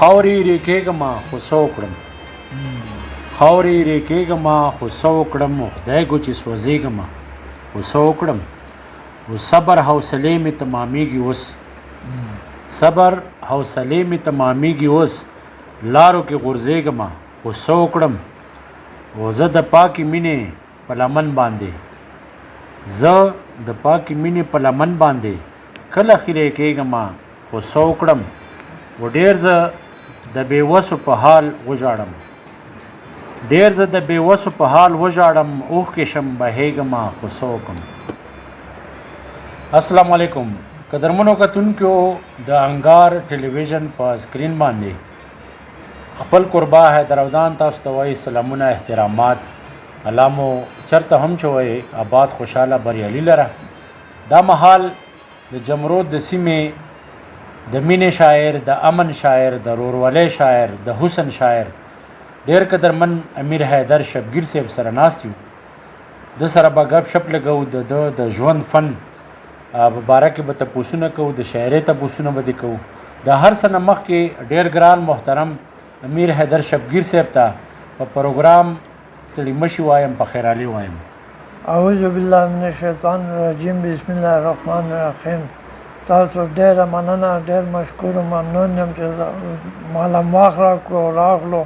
خاورې ریکېږمه خو څه وکړم خاورې ریکېږمه خو څه وکړم خدای ګو چې سوځېږمه خو څه وکړم و صبر حوصلې مې تمامېږي اوس صبر حوصلې مې تمامېږي اوس لارو کې غورځېږمه خو څه وکړم و زه د پاکې مینې په لمن باندې زه د پاکې مینې په لمن باندې کله خیرې کېږمه خو څه وکړم و ډېر زه د بېوسو په حال وژاړم ډېر زه د بېوسو په حال وژاړم اوښکې شم بهېږمه خو څه وکړم. السلام علیکم قدرمنو کتونکو د انګار ټلویزیون په سکرین باندې خپل قربا حیدروزان تاسو ته وایي سلامونه احترامات الله مو چرته هم چې وایي آباد خوشحاله بریالي لره. دا مهال د جمرود د سیمې د مینې شاعر د امن شاعر د رورولۍ شاعر د حسن شاعر ډېر قدرمن امیر حیدر شبگیر صاحب سره ناست یو. د سره به ګپ شپ لګو د ژوند فن په باره کې به تپوسونه کوو د شاعرۍ تپوسونه به دې کوو. د هر څه نه مخکې ډېر ګران محترم امیر حیدر شبگیر صاحب ته په پروګرام ستړي مشي وایم په خیرالي وایم. اعوذ بالله من الشیطان الرجیم بسم الله الرحمن الرحیم. تاسو ډېره مننه ډېر مشکور ممنون یم چې ماله ماخ راکړو راغلو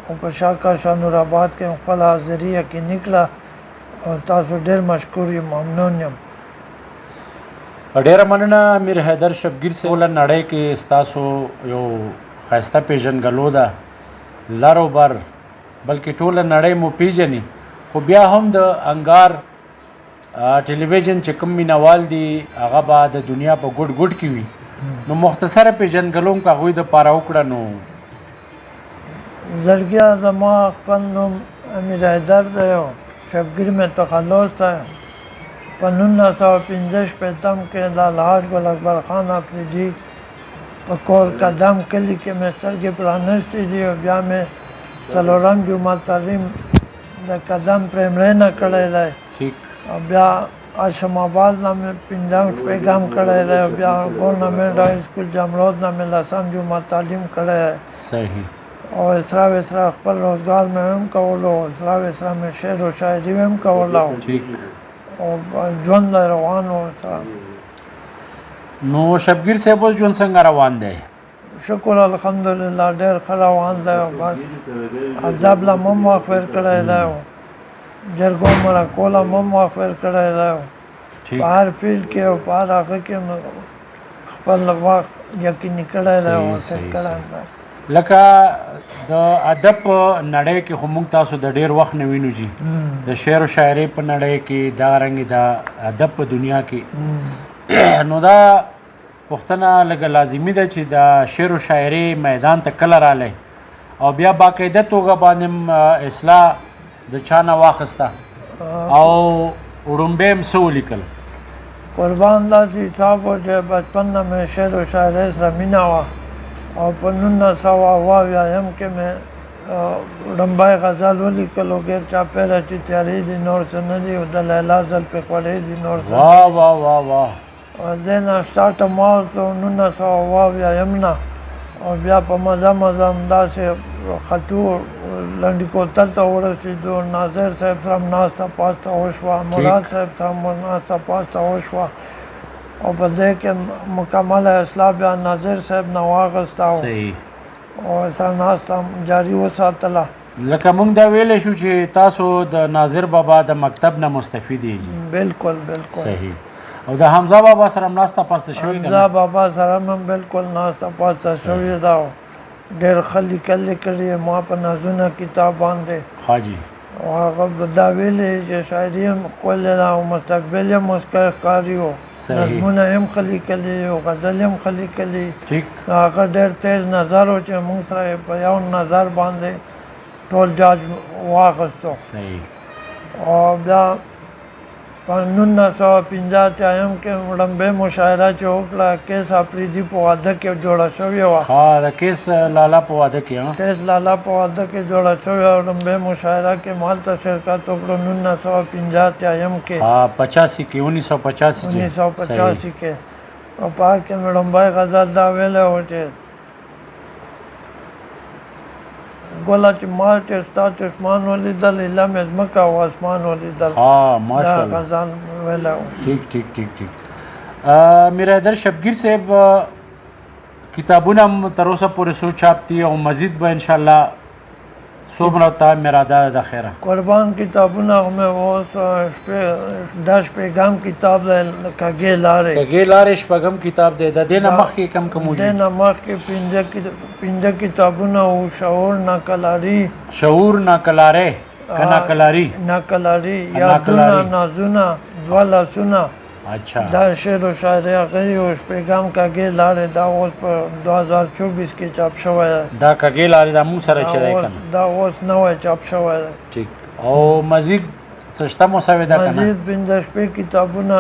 او په شاکاشا نور آباد کې خپل حاضري یقیني کړه او تاسو ډېر مشکور یم ممنون یم. ډېره مننه امیر حیدر شبگیر صاحب ټوله نړۍ کې ستاسو یو ښایسته پیژنګلو ده لر و بر بلکې ټوله نړۍ مو پیژني خو بیا هم د انګار ټلویزیون چې کوم مینوال دي هغه به د دنیا په ګوټ ګوټ کې وي نو مختصره پیژنګلو هم که هغوی دپاره وکړه نو زړګیه زما خپل نوم امیر حیدر دی او شبگیر مې تخلص دی. په 1965 کې د الحاج ګل اکبر خان افریدي په کور قدم کلي کې مې سترګې پرانیستې دي او بیا مې څلورم جمعه تعلیم د قدم پرېمرینه کړی دی او بیا هاشم آباد نه مې پنځم شپږم کړی دی او بیا ګورنمنټ های سکول جمرود نه مې لسم جمعه تعلیم کړی دی. صحیح. او اسرا وسرا خپل روزګار مې هم کولو اسرا وسرا مې شعر و شاعري هم کوله او ژوند روان و. نو شبگیر صاحب اوس ژوند څنګه روان دی؟ شکر الحمدلله ډېر ښه روان دی او بس عذاب له هم مغفر کړی دی او جرګو مرکو له هم مغفر کړی دی او په هر فیلډ کې او په هر هغه کې خپل وخت یقیني کړی دی او صحیح کړی دی. لکه د ادب په نړۍ کې خو موږ تاسو د ډېر وخت نه وینو جي د شعر و شاعرۍ په نړۍ کې دا رنګې د ادب په دنیا کې نو دا پوښتنه لږه لازمي ده چې د شعر و شاعرۍ میدان ته کله رالی او بیا باقاعده توګه باندې اصلاح د چا نه واخیسته او وړومبی هم څه ولیکل؟ قربان داسې حساب و چې بچپن نه مې شعر و شاعرۍ سره مینه وه او په 1988 کې مې وړومبی غزل ولیکلو ګیر چاپېره چې تیارې دي نور څه نه دي او د لیلا زلفې خوړې دي نور څه. واه واه واه واه. دې نه سټارټ ما وکړو 1988 نه او بیا په مزه مزه همداسې خطو لنډي کوتل ته ورسېدو. ناظر صاحب سره هم ناسته پاسته وشوه مراد صاحب سره هم ناسته پاسته وشوه او په دې کې مکمله اصلاح بیا ناظر صاحب نه واخیسته او سره ناسته جاري وساتله. لکه موږ دا ویلی شو چې تاسو د ناظر بابا د مکتب نه مستفید یې. بالکل بالکل صحیح. او د حمزه بابا سره هم ناسته پاسته شوې که نه؟ حمزه بابا سره هم بالکل ناسته پاسته شوې ده ډېر ښه لیکل یې کړي ما په نازونه کتاب باندې حاجی او هغه دا ویلي چې شاعري هم ښکلې ده او مستقبل یې مسکی ښکاري و صحیح. نظمونه یې هم ښه لیکلي او غزل یې هم ښه لیکلي ٹھیک هغه ډېر تیز نظر و چې موږ سره یې په یو نظر باندې ټول جاج واخیستو صحیح او بیا په 1985 کې وړاندې مشاعره چې وکړه کیس اپریدي په واده کې جوړه شوې وه ها د کیس لالا په واده کې ها کیس لالا په واده کې جوړه شوې وه وړاندې مشاعره کې ما هلته شرکت وکړو 1985 کې ها 85 کې 1985 کې 1985 کې او په هغه کې مې وړاندې غزل دا ویلی و چې ګوله چې ما چې ستا چشمان ولیدل ایله مې ځمکه او اسمان ولیدل ها دا ماشاءالله غزل ویلی و ٹھیک ٹھیک ٹھیک ٹھیک میر حیدر شبگیر صاحب کتابونه هم تر اوسه پورې څو چاپ دي او مزید به انشاءالله څومره ته اراده ده د خیره قربان کتابونه مې اوس دا شپږم کتاب دی کږې لارې کږې لارې شپږم کتاب دی د دې نه مخکې کم کم دې موجود نه مخکې پنځه کتابونه او شعور ناکلاري شعور ناکلاره که ناکلاری ناکلاري یادونه نازونه دوه لاسونه اچھا دا شعر و شاعري هغه یو شپږم کږې لارې دا اوس په 2024 کې چاپ شوی دی دا کږې لارې دا مونږ سره چې دی کنه دا اوس نوی چاپ شوی دی ټیک او مزید سشته مو سوې ده کنه مزید پنځه شپږ کتابونه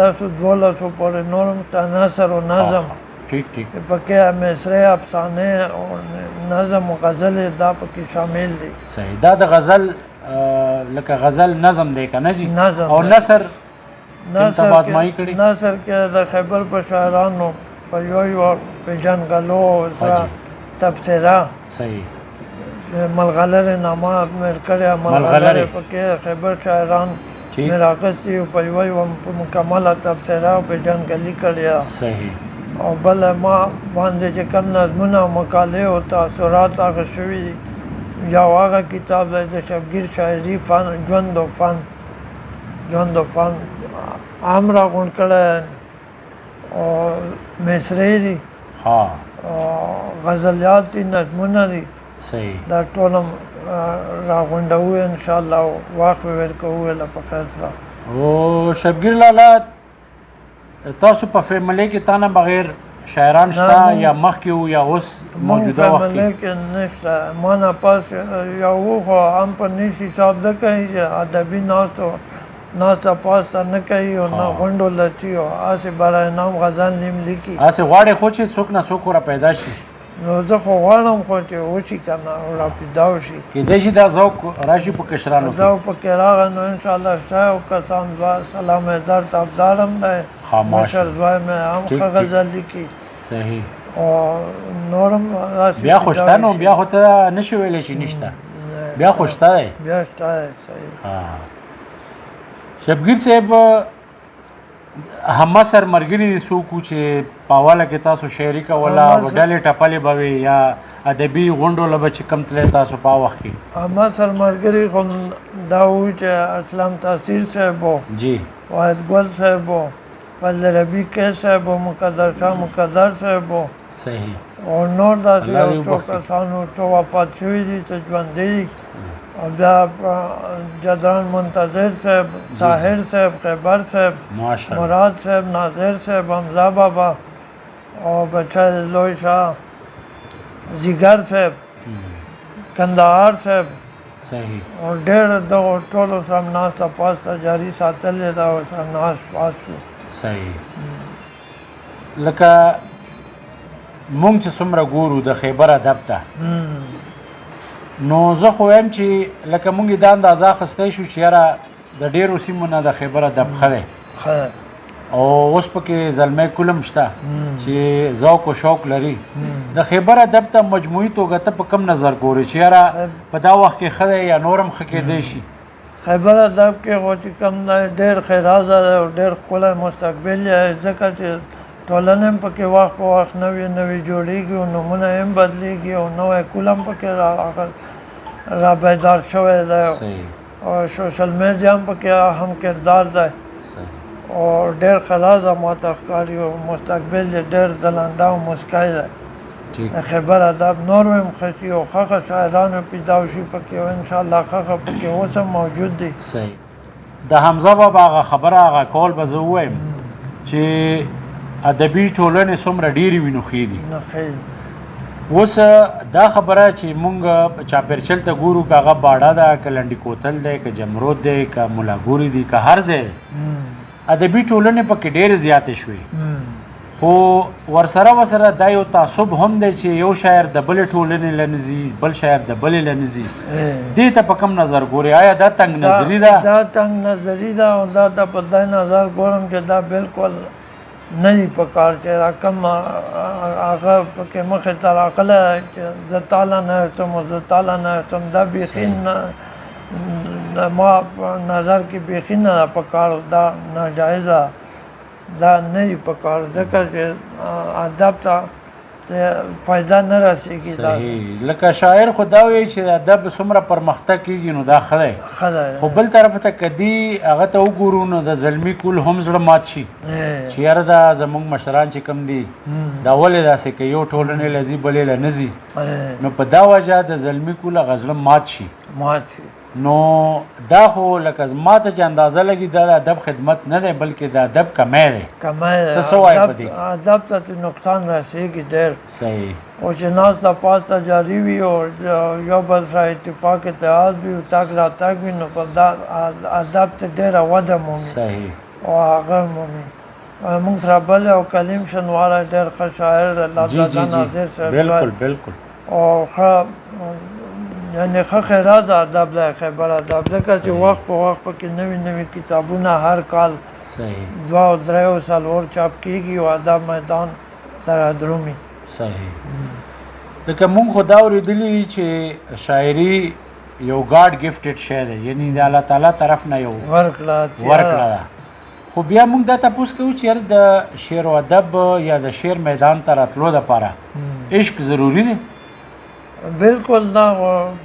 لسو دولسو پورې نور هم شته نثر و نظم ٹھیک ٹھیک پکې مصرع افسانې او نظم و غزلې دا پکې شامل دي صحیح دا د غزل لکه غزل نظم دی کنه جی نظم او دی. نثر نثر ته بازمایي کې کړې نثر کې د خیبر په شاعرانو په یو پیژنګلو سره حاجی. تبصره صحیح ملغلرې نامه مې کړې ملغلرې پکې خیبر شاعران ٹھیک مې راغستي او په یو مکمله تبصره او پیژنګلي کړې صحیح او بل ما باندې چې کوم نظمونه او مقالې او تاثرات هغه شوي دي یا هغه کتاب دی د شبگیر شاعري فن ژوند او فن ژوند او فن عام راغونډ کړی او مصرعې دي ها او غزلیات دي نظمونه دي صحیح دا ټول هم راغونډوو انشاءالله او وخت به ورکوو له په خیر سره او شبگیر لالا تاسو په فیملی کې تانه بغیر شاعران شته یا مخکې وو یا اوس موجوده وخت فیملی کې کې نشته ما نه پاس یو و خو هم په نیش حساب ده کوي چې ادبي ناسته پاسته نه کوي او نه غونډو لچي او هسې برای نام غزل نیم لیکي هسې غواړې خو چې څوک نه څوک ورته پیدا شي نو زه خو غواړم خو چې وشي که نه او راپیدا وشي کیدای شي دا ذوق راشي په کشرانو دا کې پکې راغی نو انشاءالله شته یو کسان سلام در طرفدار هم دی مشر زوی مې هم ښه غزل لیکي صحیح او نور هم راسي بیا خو شته نو بیا خو ته نشي ویلی چې نشته بیا خو شته دی بیا شته دی صحیح ها شبگیر صاحب همه سر ملګري دي څوک وو چې په اوله کې تاسو شاعري کوله او ډلې ټپلې به وې یا ادبي غونډو له به چې کم تللی تاسو په وخت کې ما سر ملګري خو دا و چې اسلام تاثیر صاحب و جی واحد ګل صاحب و فضل ربی کې صاحب و مقدر شاه مقدر صاحب و صحیح او نور داسې الله دې یو څو وبخښي. کسانو څو وفات شوي دي څه ژوندي دي او بیا جدران منتظر صاحب ساحر صاحب خیبر صاحب ماشاءالله مراد صاحب ناظر صاحب حمزه بابا او بچه لوی شاه زیګر صاحب کندهار صاحب صحیح او ډېر دغو ټولو سره ناسته پاسته جاري ساتلې ده او سره ناست پاس شو صحیح لکه مونږ چې څومره ګورو د خیبر ادب ته نو زه خو وایم چې لکه مونږ یې دا اندازه اخیستی شو چې یاره د ډېرو سیمو نه د خیبر ادب ښه دی خیر او اوس پکې زلمی کلم شته چې ذوق و شوق لري د خیبر ادب ته مجموعي توګه ته په کم نظر ګورې چې یاره په دا وخت کې ښه دی یا نور هم ښه کېدی شي خیبر ادب کې خو چې کوم دی ډېر خیرازه دی او ډېر ښکلی مستقبل یې ځکه چې ټولنه هم پکې وخت په وخت نوې نوې جوړېږي او نومونه هم بدلېږي او نوی کول هم پکې را بیدار شوی دی او سوشل میډیا هم پکې اهم کردار دی او ډېر خلاصه ماته ښکاري او مستقبل یې ډېر ځلانده او مسکی دی ٹھیک د خیبر ادب نور هم ښه شي او ښه شاعرانو پیدا وشي پکې او انشاءالله ښه پکې اوس هم موجود دي. صحیح. د حمزه بابا هغه خبره هغه کول به زه ووایم چې ادبي ټولنې څومره ډېرې وي نو ښې دي. نه خیر اوس دا خبره چې مونږ چاپېرچل ته ګورو که هغه باډه ده که لنډي کوتل دی که جمرود دی که ملاګوري دي که هر ځای دی ادبي ټولنې پکې ډېرې زیاتې شوې خو ورسره دا یو تعصب هم دی چې یو شاعر د بلې ټولنې له نه ځي بل شاعر د بلې له نه ځي دې ته په کوم نظر ګورې آیا دا تنګ نظري ده؟ دا تنګ نظري ده او دا ته په دې نظر ګورم چې دا بالکل نه وي په کار چې را کوم هغه پکې مخې ته راغلی چې زه تاله نه یم زه تاله نه یم دا بیخي ما په نظر کې بیخي نه ده په کار دا ناجایزه دا نه وي په کار ځکه چې ادب ته فایده نه رسېږي. صحیح. لکه شاعر خو دا وایي چې ادب څومره پرمختګ کېږي نو دا ښه دی خو بل طرف ته که دې هغه ته وګورو نو د زلمي کول هم زړه مات شي چې یاره دا زموږ مشران چې کوم دي دا ولې داسې کوي یو ټولنې له ځي بلې له نه ځي نو په دا وجه د زلمي کول هغه زړه مات شي نو دا خو لکه زما ته چې اندازه لګي دا د ادب خدمت نه دی بلکې د ادب کمی دی. ته څه وایې په دې؟ ادب ته نقصان رسېږي ډېر. صحیح. او چې ناسته پاسته جاري وي او یو بل سره اتفاق اتحاد وي او تګ راتګ وي نو په دا ادب ته ډېره وده مومي. صحیح. او هغه مومي. موږ سره بل او کلیم شنواره ډېر ښه شاعر الله تعالی ناظر صاحب بالکل بالکل او ښه یعنی ښه خیراز ادب دی خیبر ادب ځکه چې وخت په وخت پکې نوي نوي کتابونه هر کال 2 او 3 او 4 چاپ کېږي او ادب میدان سره درومي. صحیح. لکه مونږ خو دا اورېدلي چې شاعري یو ګاډ ګفټډ شی دی یعنی د الله تعالی طرف نه یو ورکړه ده خو بیا مونږ دا تپوس کوو چې یاره د شعر و ادب یا د شعر میدان ته راتلو دپاره عشق ضروري دی؟ بالکل دا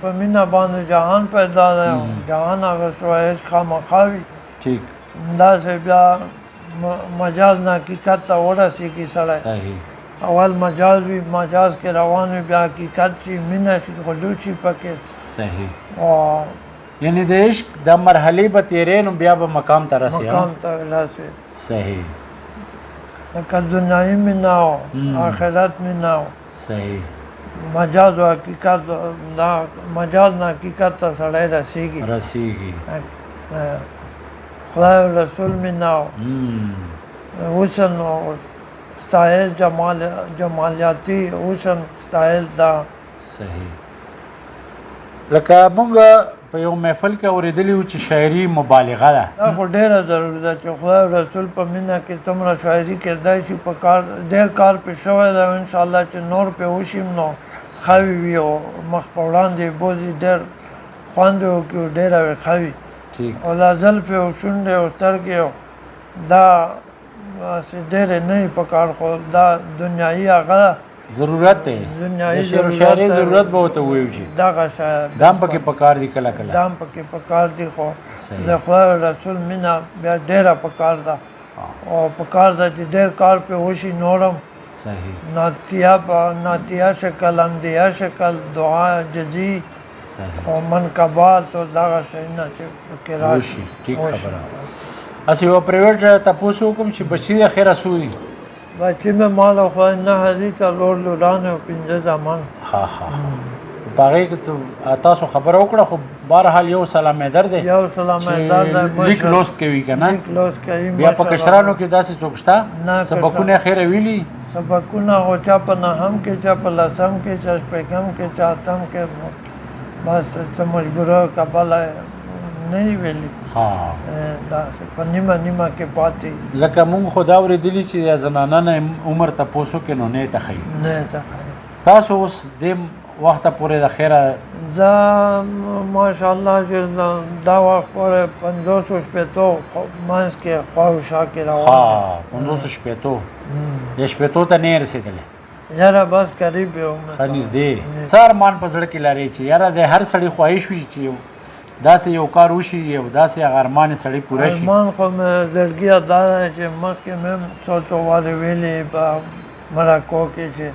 په مینه باندې جهان پیدا دی جهان هغه شوی عشق خامخا وي. ټیک. داسې بیا مجاز نه حقیقت ته ورسېږي سړی. صحیح. اول مجاز وي مجاز کې روان وي بیا حقیقت شي مینه شي خلوص شي پکې. صحیح. یعنی د عشق د مرحلې به تېرې نو بیا به مقام ته رسې. مقام ته رسې. صحیح. لکه دنیایي مینه او آخرت مینه او صحیح مجاز و حقیقت دا مجاز نه حقیقت ته سړی رسېږي. خدای او رسول مینه او حسن او ستایل جمالیاتي حسن ستایل دا. صحیح. لکه مونږ په یو محفل کې اورېدلي وو چې شاعري مبالغه ده. دا خو ډېره ضروري ده چې خدای او رسول په مینه کې څومره شاعري کېدای شي په کار ډېر کار پې شوی دی انشاءالله چې نور پې وشي نو ښه وي او مخ په وړاندې بوځي ډېر خوند وکړي او ډېره ښه وي. او دا زلفې او شونډې او سترګې او دا ډېرې نه وي په کار خو دا دنیایي هغه ضرورت دی دنیایي ضرورت به ورته ووایو چې دغه شاید دا هم پکې پکار دي کله کله دا هم پکې پکار دي خو د خدای او رسول مینه بیا ډېره پکار ده او پکار ده چې ډېر کار پې وشي نورم. صحیح. نعتیه شکل انبیا شکل دعا جزي او منقبات او دغه شیونه چې پکې راشي. ټیک خبره. اسې یو پرایویټ تپوس وکړم چې بچي د خیره څو دي؟ بچی مې مال او خدای نه حدي څلور لورانې او 5 زامن. ښه په هغې کې تاسو خبره وکړه خو بهرحال یو سلامېدر دی یو سلامېدر دی لیک لوست کوي که نه لیک لوست کوي بیا په کشرانو کې داسې څوک شته سبقونه یې خیره ویلي سبقونه خو چا په نهم کې چا په لسم کې چا شپږم کې چا اتم کې بس څه مجبوره کبله نه وي ویلي داسې په نیمه نیمه کې پاتې لکه مونږ خو دا اورېدلي چې د زنانه نه عمر تپوس وکړې نو نه یې ته ښیي نه یې ته ښیي. تاسو اوس دې وخته پورې د خیره زه ماشاءالله چې دا وخت پورې 550 منځ کې خوا و شا کې روان 550 د شپېتو ته نه یې رسېدلی یاره بس قریب یې ښه نږدې څه ارمان په زړه کې لرې چې یاره د هر سړي خواهش وي چې داسې یو کار وشي یو داسې هغه ارمان سړی پوره شي. ارمان خو مې زړګي دا دی چې مخکې مې هم څو څو وارې ویلي په مرکو کې چې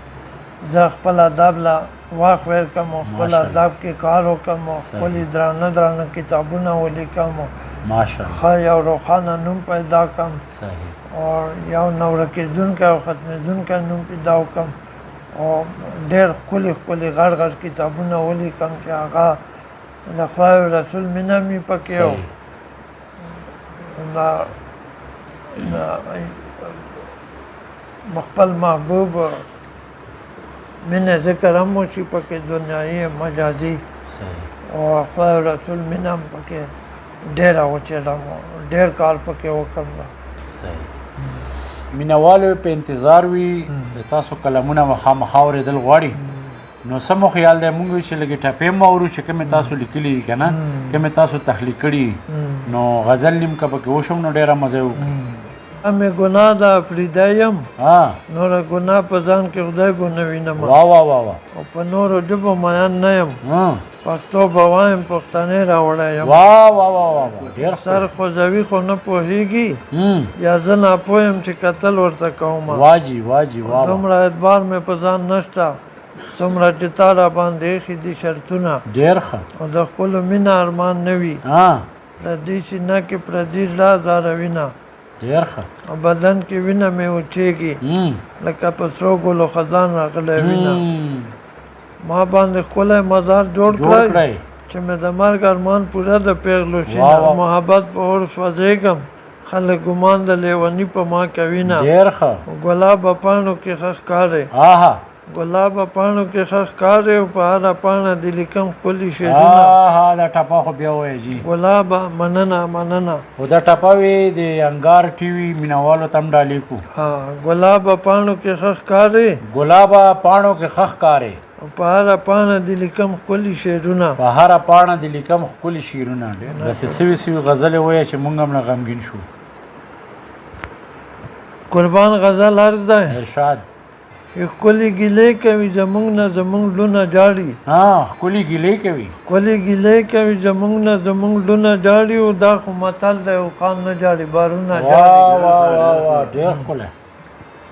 زه خپل ادب له وخت ورکړم او خپل ادب کې کار وکړم او خپلې درانه کتابونه ولیکم ماشاءالله ښه یو روښانه نوم پیدا کړم صحیح او یو نه ورکېدونکی او ختمېدونکی نوم پیدا وکړم او ډېر ښکلي غټ کتابونه ولیکم چې هغه د خدای او رسول مینه مې پکې و خپل محبوب مینه ذکر هم وشي پکې دنیایي مجازي او خدای او رسول مینه هم پکې ډېره وچېږم ډېر کار پکې وکړم صحیح مینهوالو په انتظار وي د تاسو کلمونه مخامخ اورېدل غواړي نو څه مو خیال دی مونږ چې لږې ټپې م اورو چې کومې تاسو لیکلي دي که نه کومې تاسو تخلیق کړي نو غزل نیم که پکې وشم نو ډېره مزه یې وکړي مې ګناه ده افریدی یم نوره ګناه په ځان کې خدای ګونه وینم واه او په نورو ژبو میان نه یم پښتو به وایم پښتنې راوړی یم واه سر خوځوي خو نه پوهېږي یا زه ناپوه یم چې کتل ورته کوم واجي دومره اعتبار مې په ځان نشته څومره چې تا را باندې ایښي دي شرطونه ډېر ښه او د خپلو مینه ارمان نه وي پردي سینه کې پردي زړه زاروینه ډېر ښه او بدن کې وینه مې وچېږي لکه په سرو ګلو خزان راغلی وینه ما باندې ښکلی مزار جوړ کړی چې مې د مرګ ارمان پوره د پیغلو شینه محبت په اور سوځېږم خلک ګمان د لیوني په ما کوینه ډېر ښه ګلابه پاڼو کې ښه ښکارې ګلابه پاڼو کې ښه ښکارې او په هره پاڼه دې لیکم ښکلي شعرونه دا ټپه خو بیا وایه جي ګلابه مننه خو دا ټپه وې د انګار ټي وي مینهوالو ته هم ډالۍ کړو ګلابه پاڼو کې ښه ښکارې ګلابه پاڼو کې ښه ښکارې په هره پاڼه دې لیکم ښکلي شعرونه په هره پاڼه دې لیکم ښکلي شعرونه داسې سوي غزلې وایه چې موږ هم نه غمګین شو قربان غزل عرض ده ارشاد ښکلي ګیلې کوي زموږ نه زموږ لونه جاړي ښکلي ګیلې کوي ښکلي ګیلې کوي زموږ نه زموږ لونه جاړي او دا خو متل دی او خان نه جاړي بارونه جاړي ډېر ښکلی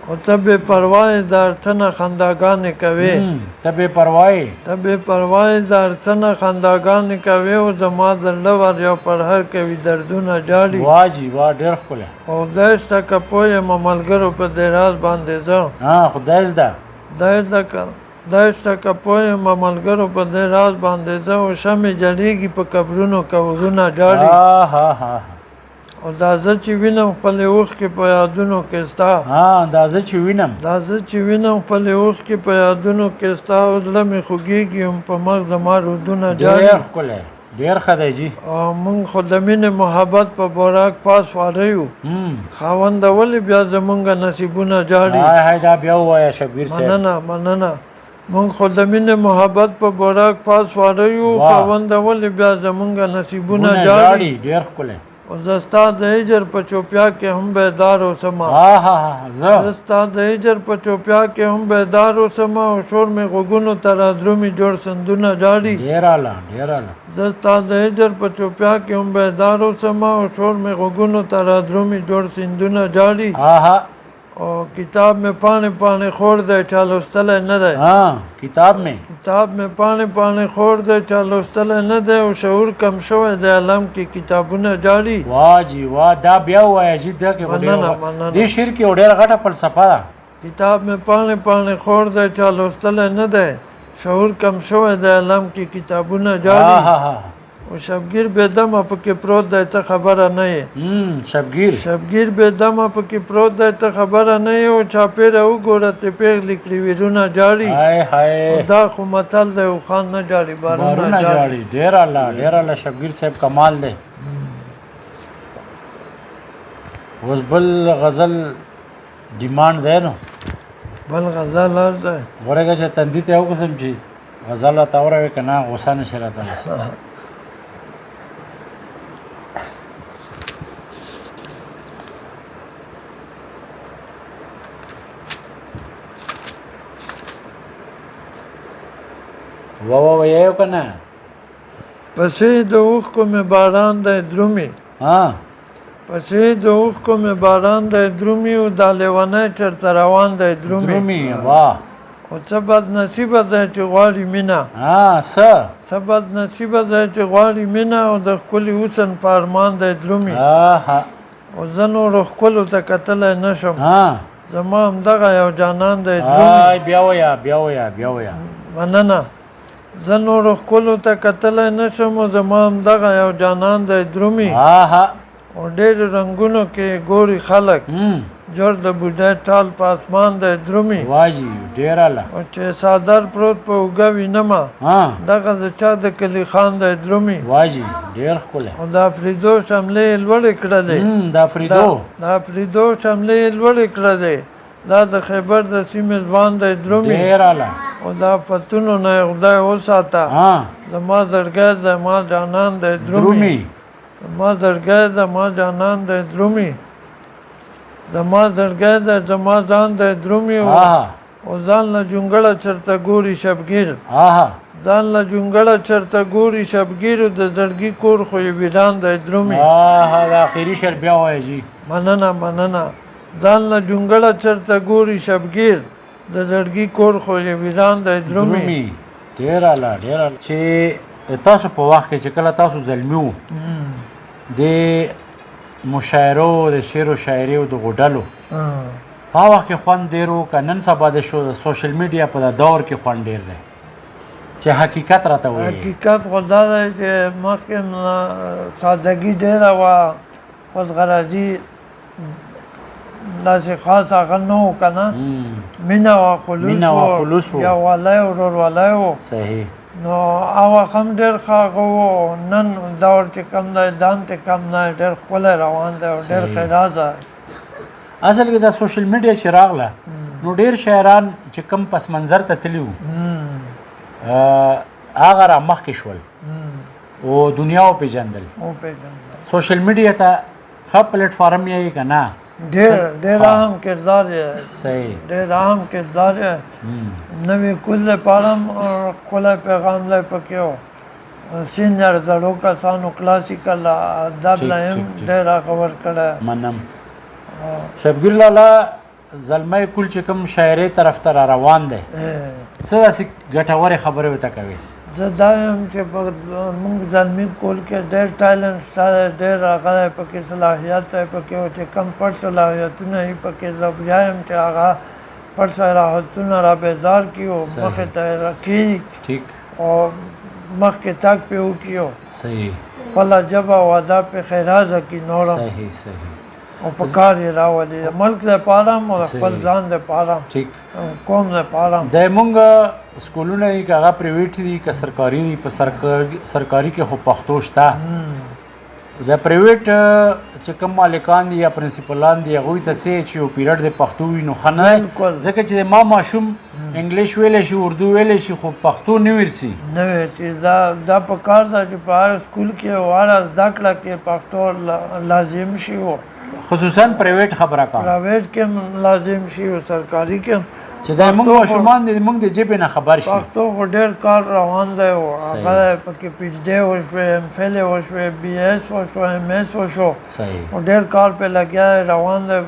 او ته بې پروایې د ارڅه نه خنداګانې کوې ته بې پروایې د ارڅه نه خنداګانې کوې او زما زړه ور یو پرهر کوي دردونه جاړي ډېر ښکلی او خدای شته که پوه یم ملګرو په دې راز باندې زه خدای شته که پوه یم ملګرو په دې راز باندې زه او شمې جړېږي په قبرونو قبرونه جاړي او دا زه چې وینم خپلې اوښکې په یادونو کې ستا دا زه چې وینم خپلې اوښکې په یادونو کې ستا او زړه مې خوږېږي هم په مغز زما رودونه جاړي ډېر ښه دی جي او موږ خو د مینې محبت په براک پاس واره یو خاونده ولې بیا زمونږ نصیبونه جاړي دا بیا ووایه شبیر صاحب مننه موږ خو د مینې محبت په براک پاس واره یو خاونده ولې بیا زمونږ نصیبونه جاړي ډېر ښکلی او زه ستا د هجر په چوپیا کې هم بیدار اوسمه زه ستا د هجر په چوپیا کې هم بیدار اوسمه او شور مې غوږونو ته رادرومي جوړ سندونه جاړي زه ستا د هجر په چوپیا کې هم بیدار اوسمه او شور مې غوږونو ته رادرومي جوړ سندونه جاړي او کتاب مې پاڼې خور دی چا لوستلی نه دی کتاب مې پاڼې خور دی چا لوستلی نه دی او شعور کم شوی دی علم کې کتابونه جاړي دا بیا ووایه جي دې شعر کې یو ډېره غټه فلسفه ده کتاب مې پاڼې خور دی چا لوستلی نه دی شعور کم شوی دی علم کې کتابونه جاړي او شبگیر بېدمه پکې پروت دی ته خبره نه یې شبگیر بېدمه پکې پروت دی ته خبره نه یې او چاپېره وګوره ته پېغلې کړي ویرونه جاړي دا خو متل دی او خان نه جاړي بارونه جاړي ډېر الله شبگیر صاحب کمال دی اوس بل غزل ډیمانډ دی نو بل غزل عرض دی ورګه چې تندي ته وقسم چې غزل راته اوروي که نه غوسه نشي راته وایو که نه پسې د اوښکو مې باران دی درومي پسې د اوښکو مې باران دی درومي او دا لیونی چېرته روان دی درومي او څه بد نصیبه دی چې غواړي مینه څه بد نصیبه دی چې غواړي مینه او د ښکلي حسن په ارمان دی درومي او زه نورو ښکلو ته کتلی نه شم زما همدغه یو جانان دی درومي بیا ویا مننه زه نورو ښکلو ته کتلی نه شم او زما همدغه یو جانان دی درومي او ډېرو رنګونو کې ګوري خلک جوړ د بوډۍ ټال په اسمان دی درومي او چې څادر پروت په اوږه وینمه دغه د چا د کلي خان دی درومي او د افریدو شملې یې لوړې کړلې د افریدو شملې یې لوړې کړلې دا د خیبر د سیمې ځوان دی درومي او د آفتونو نه یې خدای وساته زما زړګی زما جانان دی درومي زما زړګی زما جانان دی درومي زما زړګی دی زما ځان دی درومي او ځان له جونګړه چرته ګوري شبګیر ځان له جونګړه چرته ګوري شبګیر د زړګي کور خو یې ویران دی درومي مننه ځان له جونګړه چرته ګوري شبګیر د زړګي کور خو یې ویران دی درومي چې تاسو په وخت کې چې کله تاسو زلمی وو د مشاعرو د شعر و شاعري او د غوډلو په وخت کې خوند ډېر و که نن سبا د سوشل میډیا په دور کې خوند ډېر دی چې حقیقت راته وایي حقیقت خو دا دی چې مخکې سادګي ډېره وه خودغرضي داسې خاص هغه نه و که نه مینه وه خلوص و یووالی و وروروالی و نو هغه هم ډېر ښه هغه و نن دور چې کم دی دام چې کم دی ډېر ښکلی روان دی او ډېر ښېرازه اصل کې دا سوشل میډیا چې راغله نو ډېر شاعران چې کم پس منظر ته تللي وو هغه را مخکې شول او دنیا وپېژندل سوشل میډیا ته ښه پلیټ فارم یې که نه ډېر اهم کردار یې ډېر اهم کردار یې نوې کل لپاره هم ښکلی پیغام دی پکې و سینیر زړو کسانو کلاسیکل ادب له هم ډېر هغه ورکړی منم شبګیر لالا زلمی کل چې کوم شاعرۍ طرف ته را روان دی څه داسې ګټورې خبرې ورته کوي زه دا یم چې موږ زلمي کول کې ډېر ټالنټ شته دی ډېر هغه دی پکې صلاحیت دی پکې او چې کم پټ صلاحیتونه یې پکې زه بیا یم چې هغه پټ صلاحیتونه را بیدار کړي او مخې ته یې راکړي او مخکې تګ پې وکړي خپله ژبه او ادب پې ښېرازه کړي نور او په کار یې راولي د ملک دپاره هم او د خپل ځان دپاره هم قوم دپاره هم دی مونږ سکولونه دي که هغه پریویټ دي که سرکاري دي په سرکاري کې خو پښتو شته د پریویټ چې کوم مالکان دي یا پرنسپلان دي هغوی ته څه چې یو پیریډ د پښتو وي نو ښه نه دی ځکه چې ما ماشوم انګلیش ویلی شي اردو ویلی شي خو پښتو نه ورسي نه ورسي دا په کار ده چې په هر سکول کې او هر زده کړه کې پښتو لازم شي خصوصا پریویټ خبره کا پریویټ کې لازم شي او سرکاري کې چې دا موږ ماشومان دي موږ د ژبې نه خبر شي پښتو خو ډېر کار روان دی او هغه پکې پی ایچ ډی وشوې ایم فل یې وشوې بي ایس وشو ایم ایس وشو او ډېر کار پې لګیا دی روان دی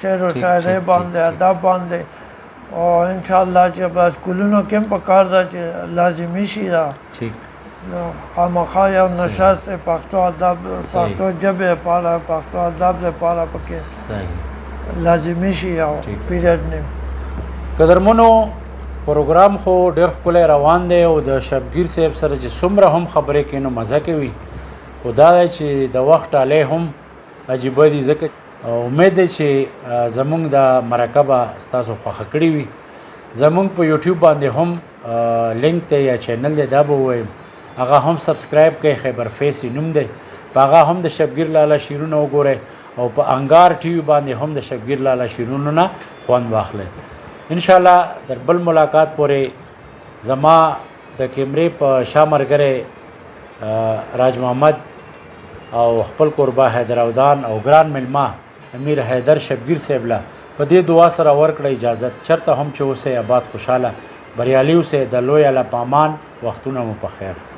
شعر و شاعرۍ باندې ادب باندې او انشاءالله چې په سکولونو کې هم په کار ده چې لازمي شي دا خامخا یو نشست پښتو ادب پښتو ژبې لپاره پښتو ادب لپاره پکې لازمي شي یو پیریډ نه قدرمنو پروګرام خو ډېر ښکلی روان دی او د شبګیر صاحب سره چې څومره هم خبرې کوي نو مزه کوي خو دا دی چې د وخت ډالۍ هم عجیبه دي ځکه امید دی چې زمونږ د مرکه به ستاسو خوښه کړې وي زمونږ په یوټیوب باندې هم لینک دی یا چینل دی دا به ووایم هغه هم سبسکرایب کوئ خیبر فیس نوم دی په هغه هم د شبګیر لالا شعرونه وګورئ او په انګار ټي وي باندې هم د شبګیر لالا شعرونو نه خوند واخلئ انشاءالله در بل ملاقات پورې زما د کیمرې په شا ملګری راج محمد او خپل کوربه حیدراودان او ګران مېلمه امیر حیدر شبګیر صاحب له په دې دعا سره ورکړه اجازت چرته هم چې اوسئ آباد خوشحاله بریالي اوسئ د لوی الله په امان وختونه مو په خیر